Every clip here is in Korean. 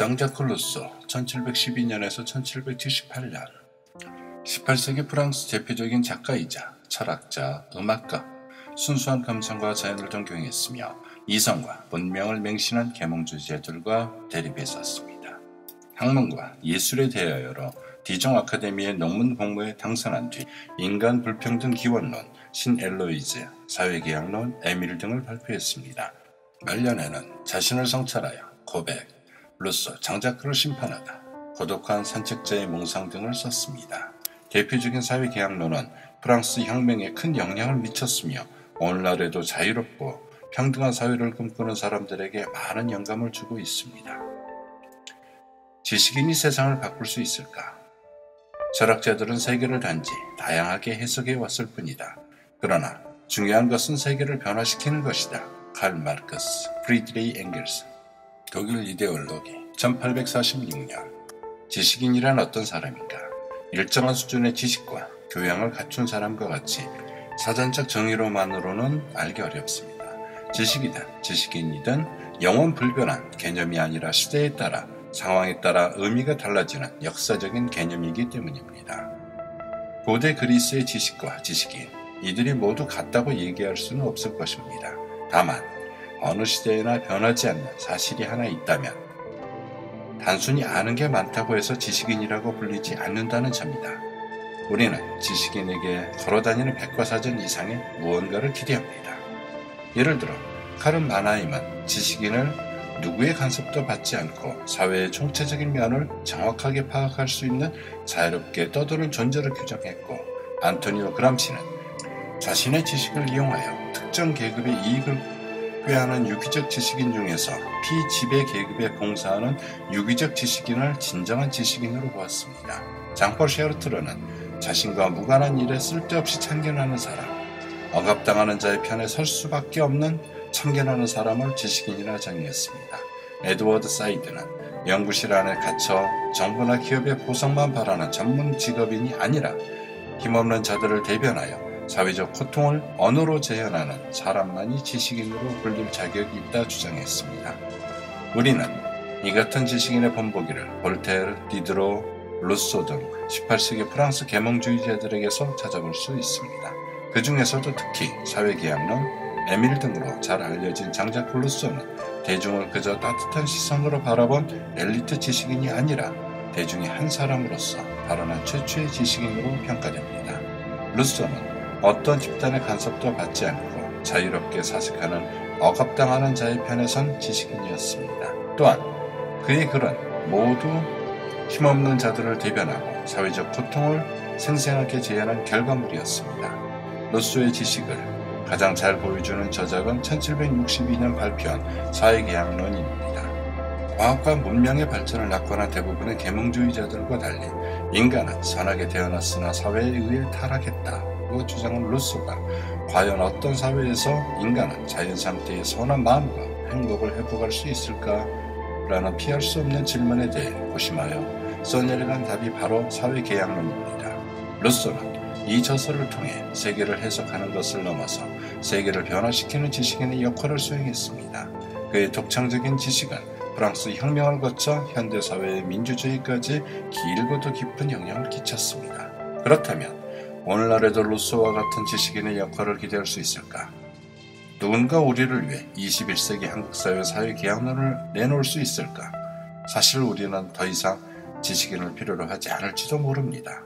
장자크 루소 1712년에서 1778년 18세기 프랑스 대표적인 작가이자 철학자, 음악가, 순수한 감성과 자연을 존경했으며 이성과 문명을 맹신한 계몽주의자들과 대립했었습니다. 학문과 예술에 대하여로 디종 아카데미의 논문 공모에 당선한 뒤 인간 불평등 기원론, 신엘로이즈, 사회계약론, 에밀 등을 발표했습니다. 말년에는 자신을 성찰하여 고백, 루소, 장자크를 심판하다, 고독한 산책자의 몽상 등을 썼습니다. 대표적인 사회계약론은 프랑스 혁명에 큰 영향을 미쳤으며 오늘날에도 자유롭고 평등한 사회를 꿈꾸는 사람들에게 많은 영감을 주고 있습니다. 지식인이 세상을 바꿀 수 있을까? 철학자들은 세계를 단지 다양하게 해석해 왔을 뿐이다. 그러나 중요한 것은 세계를 변화시키는 것이다. 칼 마르크스, 프리드리히 엥겔스. 독일 이데올로기 1846년 지식인이란 어떤 사람인가? 일정한 수준의 지식과 교양을 갖춘 사람과 같이 사전적 정의로만으로는 알기 어렵습니다. 지식이든 지식인이든 영원 불변한 개념이 아니라 시대에 따라 상황에 따라 의미가 달라지는 역사적인 개념이기 때문입니다. 고대 그리스의 지식과 지식인, 이들이 모두 같다고 얘기할 수는 없을 것입니다. 다만 어느 시대에나 변하지 않는 사실이 하나 있다면 단순히 아는 게 많다고 해서 지식인이라고 불리지 않는다는 점이다. 우리는 지식인에게 걸어다니는 백과사전 이상의 무언가를 기대합니다. 예를 들어 카른 마나임은 지식인을 누구의 간섭도 받지 않고 사회의 총체적인 면을 정확하게 파악할 수 있는 자유롭게 떠도는 존재를 규정했고, 안토니오 그람시는 자신의 지식을 이용하여 특정 계급의 이익을 꾀하는 유기적 지식인 중에서 피지배 계급에 봉사하는 유기적 지식인을 진정한 지식인으로 보았습니다. 장폴 샤르트르는 자신과 무관한 일에 쓸데없이 참견하는 사람, 억압당하는 자의 편에 설 수밖에 없는 참견하는 사람을 지식인이라 정의했습니다. 에드워드 사이드는 연구실 안에 갇혀 정부나 기업의 보상만 바라는 전문 직업인이 아니라 힘없는 자들을 대변하여 사회적 고통을 언어로 재현하는 사람만이 지식인으로 불릴 자격이 있다 주장했습니다. 우리는 이 같은 지식인의 본보기를 볼테르, 디드로, 루소 등 18세기 프랑스 계몽주의자들에게서 찾아볼 수 있습니다. 그 중에서도 특히 사회계약론, 에밀 등으로 잘 알려진 장자크 루소는 대중을 그저 따뜻한 시선으로 바라본 엘리트 지식인이 아니라 대중의 한 사람으로서 발언한 최초의 지식인으로 평가됩니다. 루소는 어떤 집단의 간섭도 받지 않고 자유롭게 사색하는 억압당하는 자의 편에 선 지식인이었습니다. 또한 그의 글은 모두 힘없는 자들을 대변하고 사회적 고통을 생생하게 재현한 결과물이었습니다. 루소의 지식을 가장 잘 보여주는 저작은 1762년 발표한 사회계약론입니다. 과학과 문명의 발전을 낙관한 대부분의 계몽주의자들과 달리 인간은 선하게 태어났으나 사회에 의해 타락했다고 주장한 루소가 과연 어떤 사회에서 인간은 자연 상태의 선한 마음과 행복을 회복할 수 있을까라는 피할 수 없는 질문에 대해 고심하여 써내려간 답이 바로 사회계약론입니다. 루소는 이 저서를 통해 세계를 해석하는 것을 넘어서 세계를 변화시키는 지식인의 역할을 수행했습니다. 그의 독창적인 지식은 프랑스 혁명을 거쳐 현대사회의 민주주의까지 길고도 깊은 영향을 끼쳤습니다. 그렇다면 오늘날에도 루소와 같은 지식인의 역할을 기대할 수 있을까? 누군가 우리를 위해 21세기 한국사회 사회계약론을 내놓을 수 있을까? 사실 우리는 더 이상 지식인을 필요로 하지 않을지도 모릅니다.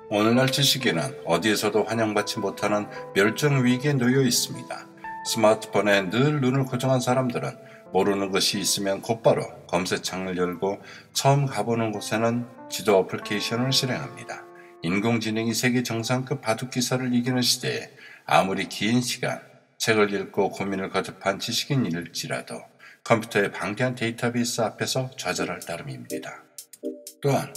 오늘날 지식인은 어디에서도 환영받지 못하는 멸종위기에 놓여 있습니다. 스마트폰에 늘 눈을 고정한 사람들은 모르는 것이 있으면 곧바로 검색창을 열고 처음 가보는 곳에는 지도 어플리케이션을 실행합니다. 인공지능이 세계 정상급 바둑 기사를 이기는 시대에 아무리 긴 시간 책을 읽고 고민을 거듭한 지식인일지라도 컴퓨터의 방대한 데이터베이스 앞에서 좌절할 따름입니다. 또한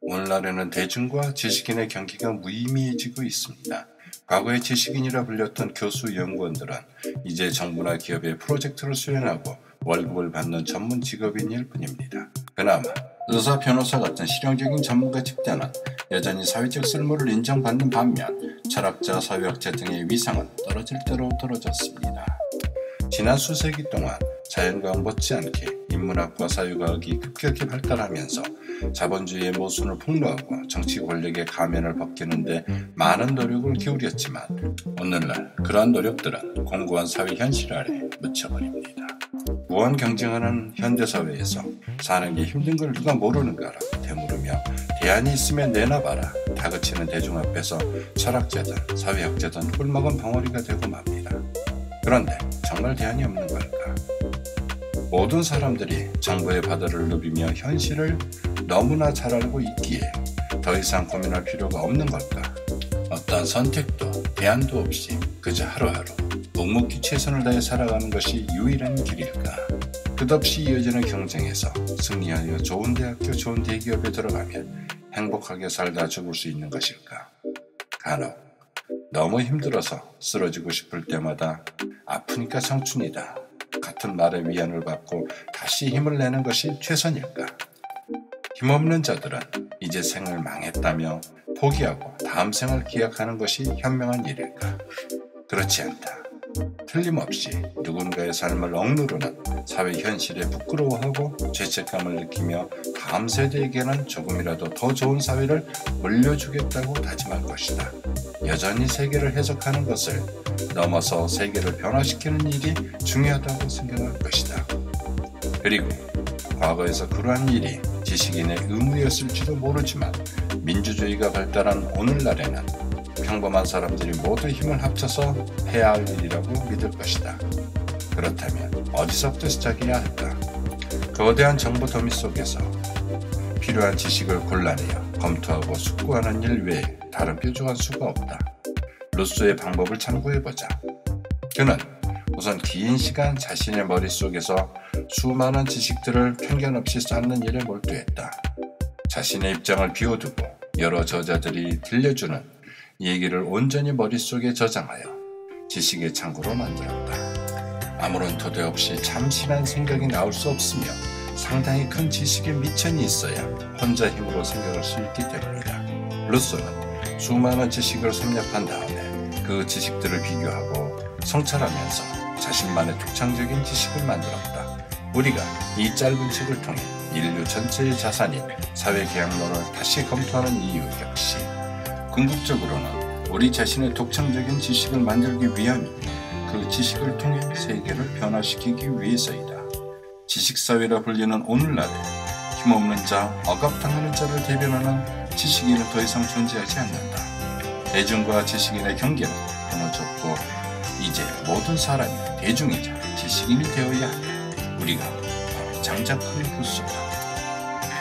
오늘날에는 대중과 지식인의 경기가 무의미해지고 있습니다. 과거의 지식인이라 불렸던 교수 연구원들은 이제 정부나 기업의 프로젝트를 수행하고 월급을 받는 전문 직업인일 뿐입니다. 그나마 의사, 변호사 같은 실용적인 전문가 집단은 여전히 사회적 쓸모를 인정받는 반면 철학자, 사회학자 등의 위상은 떨어질 대로 떨어졌습니다. 지난 수세기 동안 자연과 못지않게 인문학과 사회과학이 급격히 발달하면서 자본주의의 모순을 폭로하고 정치 권력의 가면을 벗기는데 많은 노력을 기울였지만 오늘날 그러한 노력들은 공고한 사회 현실 아래 묻혀버립니다. 무한 경쟁하는 현대사회에서 사는 게 힘든 걸 누가 모르는가라고 되물으며 대안이 있으면 내놔봐라 다그치는 대중 앞에서 철학자든 사회학자든 꿀먹은 벙어리가 되고 맙니다. 그런데 정말 대안이 없는 걸까? 모든 사람들이 정보의 바다를 누비며 현실을 너무나 잘 알고 있기에 더 이상 고민할 필요가 없는 걸까? 어떤 선택도 대안도 없이 그저 하루하루 묵묵히 최선을 다해 살아가는 것이 유일한 길일까? 끝없이 이어지는 경쟁에서 승리하여 좋은 대학교, 좋은 대기업에 들어가면 행복하게 살다 죽을 수 있는 것일까? 간혹 너무 힘들어서 쓰러지고 싶을 때마다 아프니까 청춘이다 같은 말에 위안을 받고 다시 힘을 내는 것이 최선일까? 힘없는 자들은 이제 생을 망했다며 포기하고 다음 생을 기약하는 것이 현명한 일일까? 그렇지 않다. 틀림없이 누군가의 삶을 억누르는 사회 현실에 부끄러워하고 죄책감을 느끼며 다음 세대에게는 조금이라도 더 좋은 사회를 물려주겠다고 다짐할 것이다. 여전히 세계를 해석하는 것을 넘어서 세계를 변화시키는 일이 중요하다고 생각할 것이다. 그리고 과거에서 그러한 일이 지식인의 의무였을지도 모르지만 민주주의가 발달한 오늘날에는 평범한 사람들이 모두 힘을 합쳐서 해야 할 일이라고 믿을 것이다. 그렇다면 어디서부터 시작해야 할까? 거대한 정보 더미 속에서 필요한 지식을 골라내어 검토하고 숙고하는 일 외에 다른 뾰족한 수가 없다. 루소의 방법을 참고해보자. 그는 우선 긴 시간 자신의 머릿속에서 수많은 지식들을 편견 없이 쌓는 일에 몰두했다. 자신의 입장을 비워두고 여러 저자들이 들려주는 얘기를 온전히 머릿속에 저장하여 지식의 창고로 만들었다. 아무런 토대 없이 참신한 생각이 나올 수 없으며 상당히 큰 지식의 미천이 있어야 혼자 힘으로 생각할 수 있기 때문이다. 루소는 수많은 지식을 섭렵한 다음에 그 지식들을 비교하고 성찰하면서 자신만의 독창적인 지식을 만들었다. 우리가 이 짧은 책을 통해 인류 전체의 자산인 사회계약론을 다시 검토하는 이유 역시 궁극적으로는 우리 자신의 독창적인 지식을 만들기 위함이며 그 지식을 통해 세계를 변화시키기 위해서이다. 지식사회라 불리는 오늘날에 힘없는 자, 억압당하는 자를 대변하는 지식인은 더 이상 존재하지 않는다. 대중과 지식인의 경계는 끊어졌고 이제 모든 사람이 대중이자 지식인이 되어야 한다. 우리가 바로 장작한 루소다.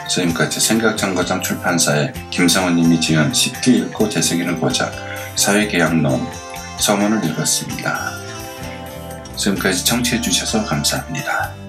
지금까지 생각정거장 출판사의 김성훈님이 지은 쉽게 읽고 되새기는 고작 사회계약론 서문을 읽었습니다. 지금까지 청취해주셔서 감사합니다.